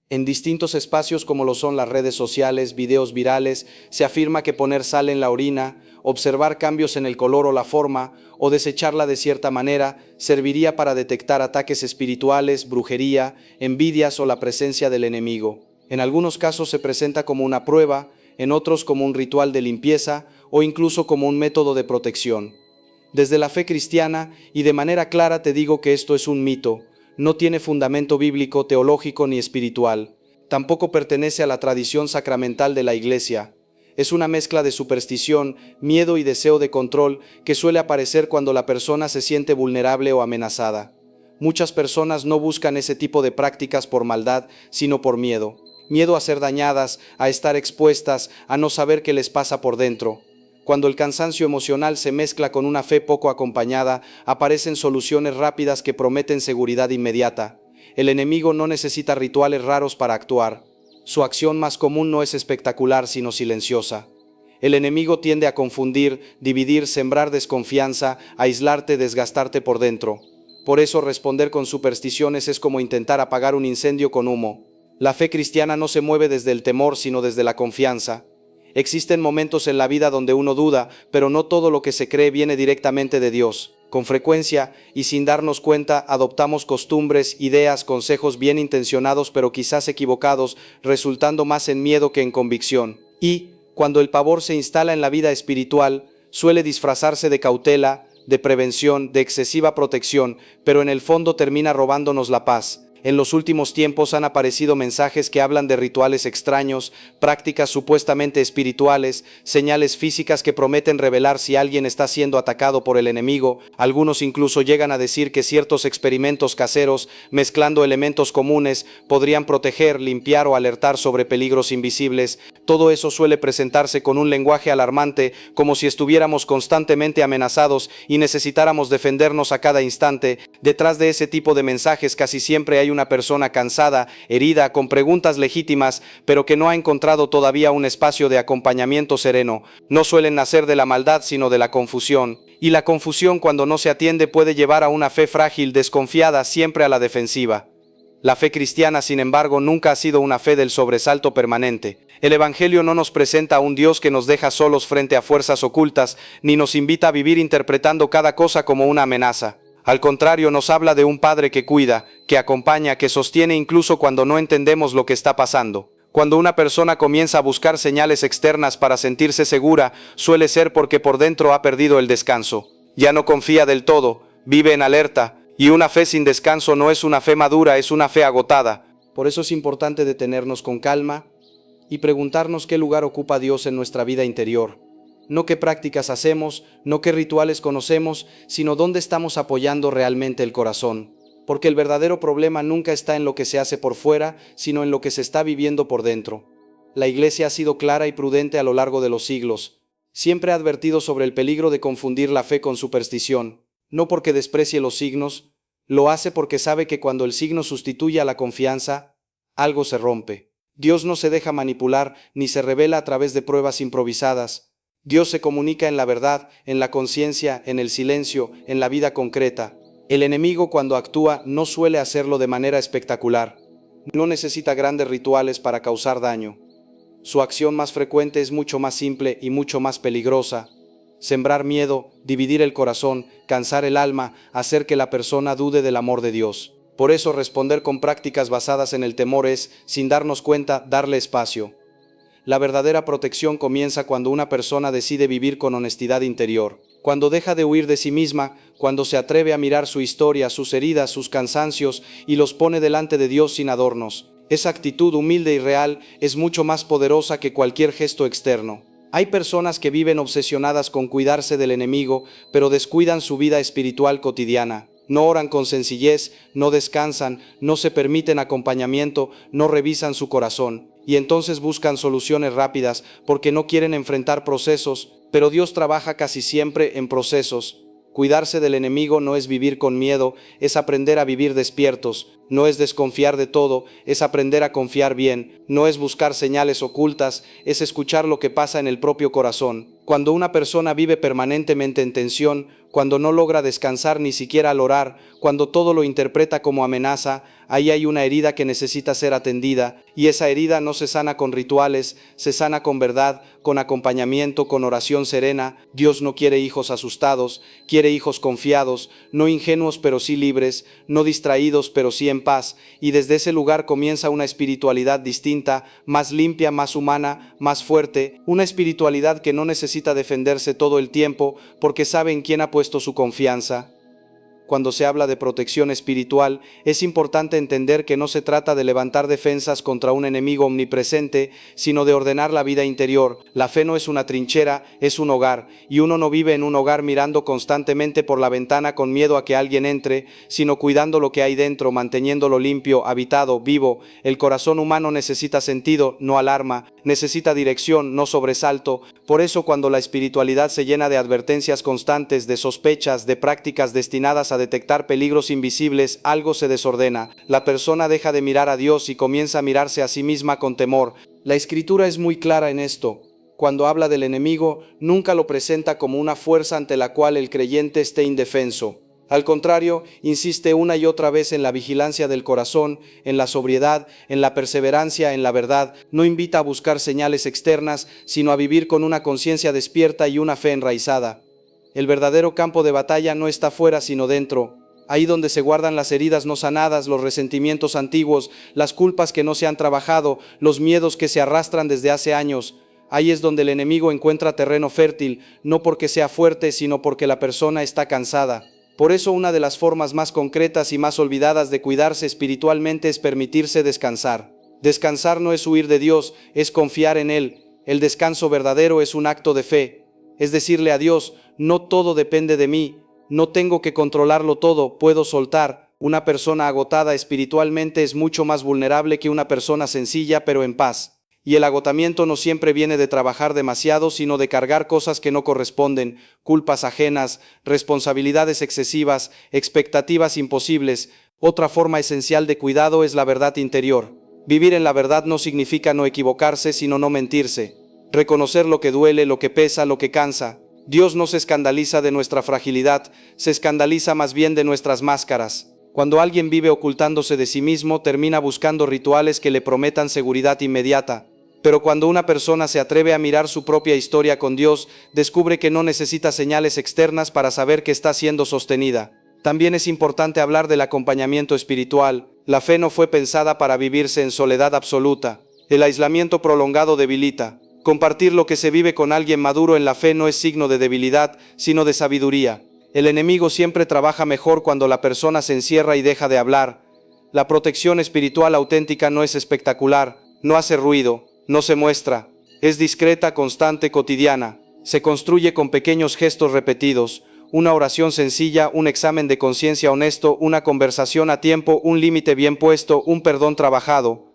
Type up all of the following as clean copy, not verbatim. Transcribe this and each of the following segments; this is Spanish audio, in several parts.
En distintos espacios como lo son las redes sociales, videos virales, se afirma que poner sal en la orina, observar cambios en el color o la forma, o desecharla de cierta manera, serviría para detectar ataques espirituales, brujería, envidias o la presencia del enemigo. En algunos casos se presenta como una prueba, en otros como un ritual de limpieza o incluso como un método de protección. Desde la fe cristiana, y de manera clara te digo que esto es un mito, no tiene fundamento bíblico, teológico ni espiritual. Tampoco pertenece a la tradición sacramental de la Iglesia. Es una mezcla de superstición, miedo y deseo de control que suele aparecer cuando la persona se siente vulnerable o amenazada. Muchas personas no buscan ese tipo de prácticas por maldad, sino por miedo. Miedo a ser dañadas, a estar expuestas, a no saber qué les pasa por dentro. Cuando el cansancio emocional se mezcla con una fe poco acompañada, aparecen soluciones rápidas que prometen seguridad inmediata. El enemigo no necesita rituales raros para actuar. Su acción más común no es espectacular, sino silenciosa. El enemigo tiende a confundir, dividir, sembrar desconfianza, aislarte, desgastarte por dentro. Por eso responder con supersticiones es como intentar apagar un incendio con humo. La fe cristiana no se mueve desde el temor, sino desde la confianza. Existen momentos en la vida donde uno duda, pero no todo lo que se cree viene directamente de Dios. Con frecuencia, y sin darnos cuenta, adoptamos costumbres, ideas, consejos bien intencionados pero quizás equivocados, resultando más en miedo que en convicción. Y, cuando el pavor se instala en la vida espiritual, suele disfrazarse de cautela, de prevención, de excesiva protección, pero en el fondo termina robándonos la paz. En los últimos tiempos han aparecido mensajes que hablan de rituales extraños, prácticas supuestamente espirituales, señales físicas que prometen revelar si alguien está siendo atacado por el enemigo. Algunos incluso llegan a decir que ciertos experimentos caseros, mezclando elementos comunes, podrían proteger, limpiar o alertar sobre peligros invisibles. Todo eso suele presentarse con un lenguaje alarmante, como si estuviéramos constantemente amenazados y necesitáramos defendernos a cada instante. Detrás de ese tipo de mensajes casi siempre hay una persona cansada, herida, con preguntas legítimas, pero que no ha encontrado todavía un espacio de acompañamiento sereno. No suelen nacer de la maldad, sino de la confusión. Y la confusión, cuando no se atiende, puede llevar a una fe frágil, desconfiada, siempre a la defensiva. La fe cristiana, sin embargo, nunca ha sido una fe del sobresalto permanente. El Evangelio no nos presenta a un Dios que nos deja solos frente a fuerzas ocultas, ni nos invita a vivir interpretando cada cosa como una amenaza. Al contrario, nos habla de un Padre que cuida, que acompaña, que sostiene incluso cuando no entendemos lo que está pasando. Cuando una persona comienza a buscar señales externas para sentirse segura, suele ser porque por dentro ha perdido el descanso. Ya no confía del todo, vive en alerta, y una fe sin descanso no es una fe madura, es una fe agotada. Por eso es importante detenernos con calma y preguntarnos qué lugar ocupa Dios en nuestra vida interior. No qué prácticas hacemos, no qué rituales conocemos, sino dónde estamos apoyando realmente el corazón. Porque el verdadero problema nunca está en lo que se hace por fuera, sino en lo que se está viviendo por dentro. La Iglesia ha sido clara y prudente a lo largo de los siglos. Siempre ha advertido sobre el peligro de confundir la fe con superstición. No porque desprecie los signos, lo hace porque sabe que cuando el signo sustituye a la confianza, algo se rompe. Dios no se deja manipular ni se revela a través de pruebas improvisadas. Dios se comunica en la verdad, en la conciencia, en el silencio, en la vida concreta. El enemigo, cuando actúa, no suele hacerlo de manera espectacular. No necesita grandes rituales para causar daño. Su acción más frecuente es mucho más simple y mucho más peligrosa. Sembrar miedo, dividir el corazón, cansar el alma, hacer que la persona dude del amor de Dios. Por eso responder con prácticas basadas en el temor es, sin darnos cuenta, darle espacio. La verdadera protección comienza cuando una persona decide vivir con honestidad interior, cuando deja de huir de sí misma, cuando se atreve a mirar su historia, sus heridas, sus cansancios y los pone delante de Dios sin adornos. Esa actitud humilde y real es mucho más poderosa que cualquier gesto externo. Hay personas que viven obsesionadas con cuidarse del enemigo, pero descuidan su vida espiritual cotidiana. No oran con sencillez, no descansan, no se permiten acompañamiento, no revisan su corazón. Y entonces buscan soluciones rápidas porque no quieren enfrentar procesos, pero Dios trabaja casi siempre en procesos. Cuidarse del enemigo no es vivir con miedo, es aprender a vivir despiertos. No es desconfiar de todo, es aprender a confiar bien. No es buscar señales ocultas, es escuchar lo que pasa en el propio corazón. Cuando una persona vive permanentemente en tensión, cuando no logra descansar ni siquiera al orar, cuando todo lo interpreta como amenaza, ahí hay una herida que necesita ser atendida, y esa herida no se sana con rituales, se sana con verdad, con acompañamiento, con oración serena. Dios no quiere hijos asustados, quiere hijos confiados, no ingenuos pero sí libres, no distraídos pero sí en paz, y desde ese lugar comienza una espiritualidad distinta, más limpia, más humana, más fuerte, una espiritualidad que no necesita defenderse todo el tiempo, porque sabe en quién ha puesto su confianza. Cuando se habla de protección espiritual, es importante entender que no se trata de levantar defensas contra un enemigo omnipresente, sino de ordenar la vida interior. La fe no es una trinchera, es un hogar, y uno no vive en un hogar mirando constantemente por la ventana con miedo a que alguien entre, sino cuidando lo que hay dentro, manteniéndolo limpio, habitado, vivo. El corazón humano necesita sentido, no alarma, necesita dirección, no sobresalto. Por eso, cuando la espiritualidad se llena de advertencias constantes, de sospechas, de prácticas destinadas a detectar peligros invisibles, algo se desordena. La persona deja de mirar a Dios y comienza a mirarse a sí misma con temor. La Escritura es muy clara en esto. Cuando habla del enemigo, nunca lo presenta como una fuerza ante la cual el creyente esté indefenso. Al contrario, insiste una y otra vez en la vigilancia del corazón, en la sobriedad, en la perseverancia, en la verdad. No invita a buscar señales externas, sino a vivir con una conciencia despierta y una fe enraizada. El verdadero campo de batalla no está fuera sino dentro. Ahí donde se guardan las heridas no sanadas, los resentimientos antiguos, las culpas que no se han trabajado, los miedos que se arrastran desde hace años. Ahí es donde el enemigo encuentra terreno fértil, no porque sea fuerte, sino porque la persona está cansada. Por eso una de las formas más concretas y más olvidadas de cuidarse espiritualmente es permitirse descansar. Descansar no es huir de Dios, es confiar en Él. El descanso verdadero es un acto de fe. Es decirle a Dios, no todo depende de mí, no tengo que controlarlo todo, puedo soltar. Una persona agotada espiritualmente es mucho más vulnerable que una persona sencilla pero en paz. Y el agotamiento no siempre viene de trabajar demasiado, sino de cargar cosas que no corresponden, culpas ajenas, responsabilidades excesivas, expectativas imposibles. Otra forma esencial de cuidado es la verdad interior. Vivir en la verdad no significa no equivocarse, sino no mentirse. Reconocer lo que duele, lo que pesa, lo que cansa. Dios no se escandaliza de nuestra fragilidad, se escandaliza más bien de nuestras máscaras. Cuando alguien vive ocultándose de sí mismo, termina buscando rituales que le prometan seguridad inmediata. Pero cuando una persona se atreve a mirar su propia historia con Dios, descubre que no necesita señales externas para saber que está siendo sostenida. También es importante hablar del acompañamiento espiritual. La fe no fue pensada para vivirse en soledad absoluta. El aislamiento prolongado debilita. Compartir lo que se vive con alguien maduro en la fe no es signo de debilidad, sino de sabiduría. El enemigo siempre trabaja mejor cuando la persona se encierra y deja de hablar. La protección espiritual auténtica no es espectacular, no hace ruido, no se muestra. Es discreta, constante, cotidiana. Se construye con pequeños gestos repetidos. Una oración sencilla, un examen de conciencia honesto, una conversación a tiempo, un límite bien puesto, un perdón trabajado.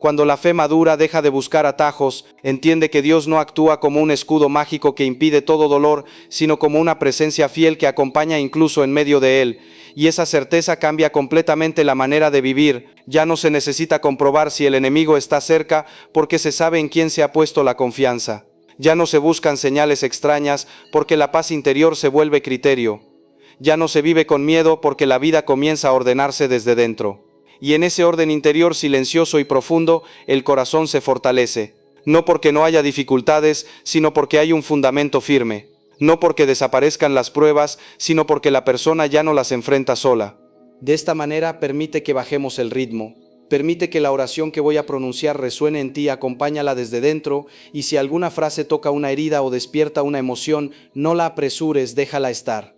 Cuando la fe madura deja de buscar atajos, entiende que Dios no actúa como un escudo mágico que impide todo dolor, sino como una presencia fiel que acompaña incluso en medio de él. Y esa certeza cambia completamente la manera de vivir. Ya no se necesita comprobar si el enemigo está cerca, porque se sabe en quién se ha puesto la confianza. Ya no se buscan señales extrañas, porque la paz interior se vuelve criterio. Ya no se vive con miedo, porque la vida comienza a ordenarse desde dentro. Y en ese orden interior silencioso y profundo, el corazón se fortalece. No porque no haya dificultades, sino porque hay un fundamento firme. No porque desaparezcan las pruebas, sino porque la persona ya no las enfrenta sola. De esta manera permite que bajemos el ritmo. Permite que la oración que voy a pronunciar resuene en ti, acompáñala desde dentro, y si alguna frase toca una herida o despierta una emoción, no la apresures, déjala estar.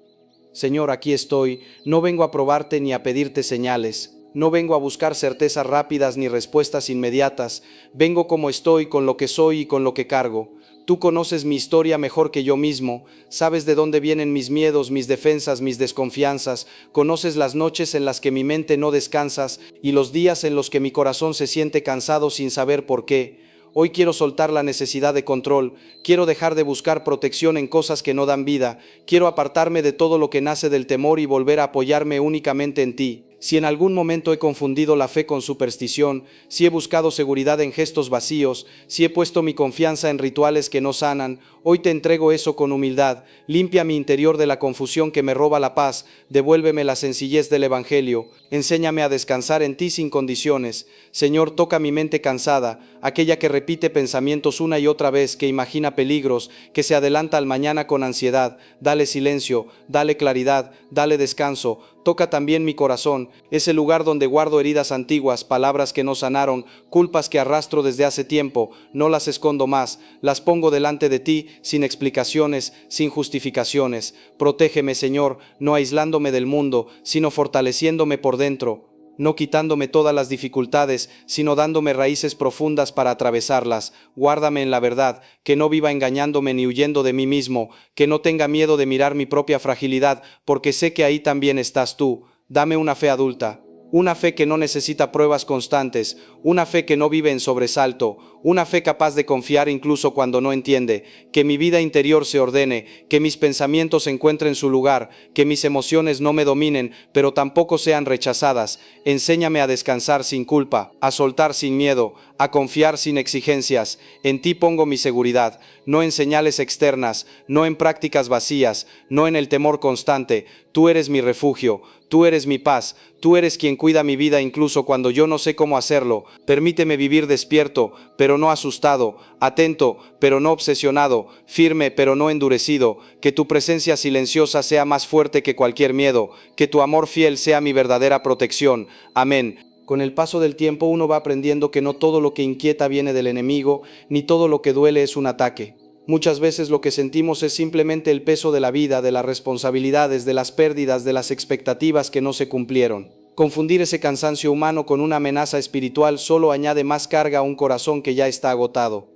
Señor, aquí estoy, no vengo a probarte ni a pedirte señales. No vengo a buscar certezas rápidas ni respuestas inmediatas. Vengo como estoy, con lo que soy y con lo que cargo. Tú conoces mi historia mejor que yo mismo. Sabes de dónde vienen mis miedos, mis defensas, mis desconfianzas. Conoces las noches en las que mi mente no descansas y los días en los que mi corazón se siente cansado sin saber por qué. Hoy quiero soltar la necesidad de control, quiero dejar de buscar protección en cosas que no dan vida, quiero apartarme de todo lo que nace del temor y volver a apoyarme únicamente en ti. Si en algún momento he confundido la fe con superstición, si he buscado seguridad en gestos vacíos, si he puesto mi confianza en rituales que no sanan, hoy te entrego eso con humildad. Limpia mi interior de la confusión que me roba la paz, devuélveme la sencillez del Evangelio, enséñame a descansar en ti sin condiciones. Señor, toca mi mente cansada, aquella que repite pensamientos una y otra vez, que imagina peligros, que se adelanta al mañana con ansiedad. Dale silencio, dale claridad, dale descanso. Toca también mi corazón, ese lugar donde guardo heridas antiguas, palabras que no sanaron, culpas que arrastro desde hace tiempo. No las escondo más, las pongo delante de ti, sin explicaciones, sin justificaciones. Protégeme, Señor, no aislándome del mundo, sino fortaleciéndome por dentro. No quitándome todas las dificultades, sino dándome raíces profundas para atravesarlas. Guárdame en la verdad, que no viva engañándome ni huyendo de mí mismo, que no tenga miedo de mirar mi propia fragilidad, porque sé que ahí también estás tú. Dame una fe adulta, una fe que no necesita pruebas constantes, una fe que no vive en sobresalto, una fe capaz de confiar incluso cuando no entiende, que mi vida interior se ordene, que mis pensamientos encuentren su lugar, que mis emociones no me dominen, pero tampoco sean rechazadas. Enséñame a descansar sin culpa, a soltar sin miedo, a confiar sin exigencias. En ti pongo mi seguridad, no en señales externas, no en prácticas vacías, no en el temor constante. Tú eres mi refugio, tú eres mi paz, tú eres quien cuida mi vida incluso cuando yo no sé cómo hacerlo. Permíteme vivir despierto, pero no asustado, atento, pero no obsesionado, firme, pero no endurecido. Que tu presencia silenciosa sea más fuerte que cualquier miedo, que tu amor fiel sea mi verdadera protección. Amén. Con el paso del tiempo uno va aprendiendo que no todo lo que inquieta viene del enemigo, ni todo lo que duele es un ataque. Muchas veces lo que sentimos es simplemente el peso de la vida, de las responsabilidades, de las pérdidas, de las expectativas que no se cumplieron. Confundir ese cansancio humano con una amenaza espiritual solo añade más carga a un corazón que ya está agotado.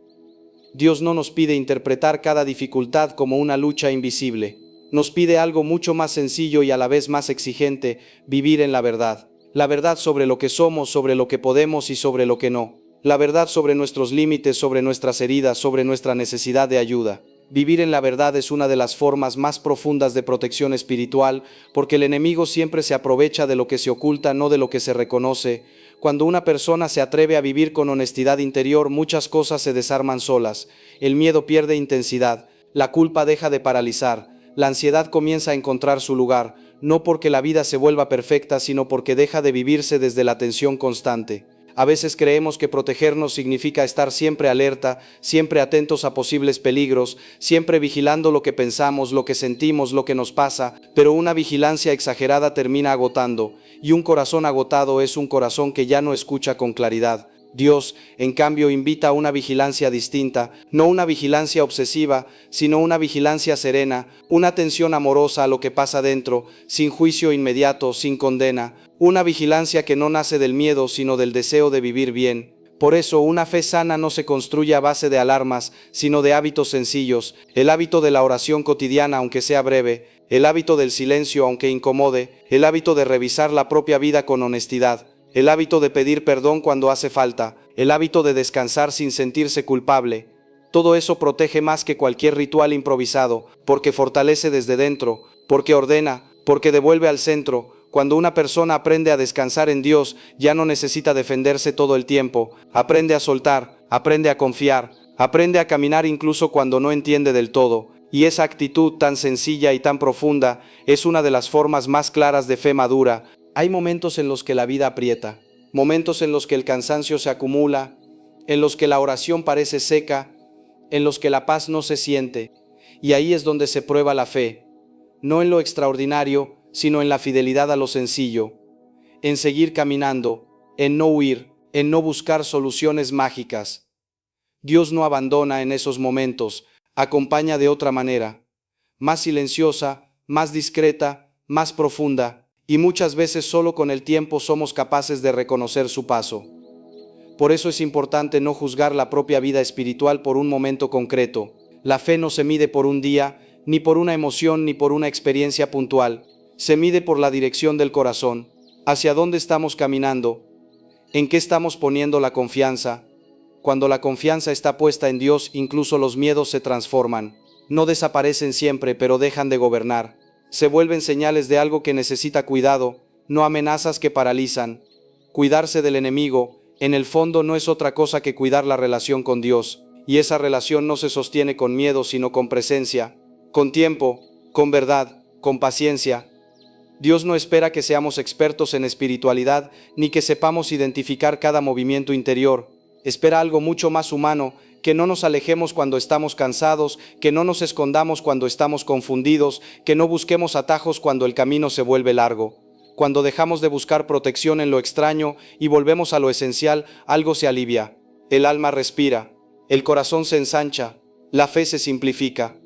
Dios no nos pide interpretar cada dificultad como una lucha invisible. Nos pide algo mucho más sencillo y a la vez más exigente: vivir en la verdad. La verdad sobre lo que somos, sobre lo que podemos y sobre lo que no. La verdad sobre nuestros límites, sobre nuestras heridas, sobre nuestra necesidad de ayuda. Vivir en la verdad es una de las formas más profundas de protección espiritual, porque el enemigo siempre se aprovecha de lo que se oculta, no de lo que se reconoce. Cuando una persona se atreve a vivir con honestidad interior, muchas cosas se desarman solas. El miedo pierde intensidad, la culpa deja de paralizar, la ansiedad comienza a encontrar su lugar, no porque la vida se vuelva perfecta, sino porque deja de vivirse desde la tensión constante. A veces creemos que protegernos significa estar siempre alerta, siempre atentos a posibles peligros, siempre vigilando lo que pensamos, lo que sentimos, lo que nos pasa, pero una vigilancia exagerada termina agotando, y un corazón agotado es un corazón que ya no escucha con claridad. Dios, en cambio, invita a una vigilancia distinta, no una vigilancia obsesiva, sino una vigilancia serena, una atención amorosa a lo que pasa dentro, sin juicio inmediato, sin condena, una vigilancia que no nace del miedo, sino del deseo de vivir bien. Por eso, una fe sana no se construye a base de alarmas, sino de hábitos sencillos: el hábito de la oración cotidiana, aunque sea breve, el hábito del silencio, aunque incomode, el hábito de revisar la propia vida con honestidad, el hábito de pedir perdón cuando hace falta, el hábito de descansar sin sentirse culpable. Todo eso protege más que cualquier ritual improvisado, porque fortalece desde dentro, porque ordena, porque devuelve al centro. Cuando una persona aprende a descansar en Dios, ya no necesita defenderse todo el tiempo, aprende a soltar, aprende a confiar, aprende a caminar incluso cuando no entiende del todo. Y esa actitud tan sencilla y tan profunda es una de las formas más claras de fe madura. Hay momentos en los que la vida aprieta, momentos en los que el cansancio se acumula, en los que la oración parece seca, en los que la paz no se siente, y ahí es donde se prueba la fe, no en lo extraordinario, sino en la fidelidad a lo sencillo, en seguir caminando, en no huir, en no buscar soluciones mágicas. Dios no abandona en esos momentos, acompaña de otra manera, más silenciosa, más discreta, más profunda, y muchas veces solo con el tiempo somos capaces de reconocer su paso. Por eso es importante no juzgar la propia vida espiritual por un momento concreto. La fe no se mide por un día, ni por una emoción, ni por una experiencia puntual. Se mide por la dirección del corazón. ¿Hacia dónde estamos caminando? ¿En qué estamos poniendo la confianza? Cuando la confianza está puesta en Dios, incluso los miedos se transforman. No desaparecen siempre, pero dejan de gobernar. Se vuelven señales de algo que necesita cuidado, no amenazas que paralizan. Cuidarse del enemigo, en el fondo no es otra cosa que cuidar la relación con Dios, y esa relación no se sostiene con miedo sino con presencia, con tiempo, con verdad, con paciencia. Dios no espera que seamos expertos en espiritualidad ni que sepamos identificar cada movimiento interior. Espera algo mucho más humano, que no nos alejemos cuando estamos cansados, que no nos escondamos cuando estamos confundidos, que no busquemos atajos cuando el camino se vuelve largo. Cuando dejamos de buscar protección en lo extraño y volvemos a lo esencial, algo se alivia. El alma respira, el corazón se ensancha, la fe se simplifica.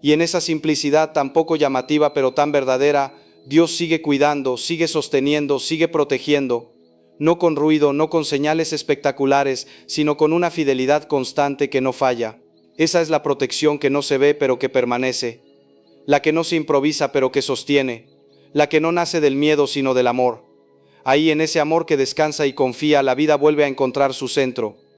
Y en esa simplicidad tan poco llamativa pero tan verdadera, Dios sigue cuidando, sigue sosteniendo, sigue protegiendo. No con ruido, no con señales espectaculares, sino con una fidelidad constante que no falla. Esa es la protección que no se ve pero que permanece, la que no se improvisa pero que sostiene, la que no nace del miedo sino del amor. Ahí en ese amor que descansa y confía, la vida vuelve a encontrar su centro.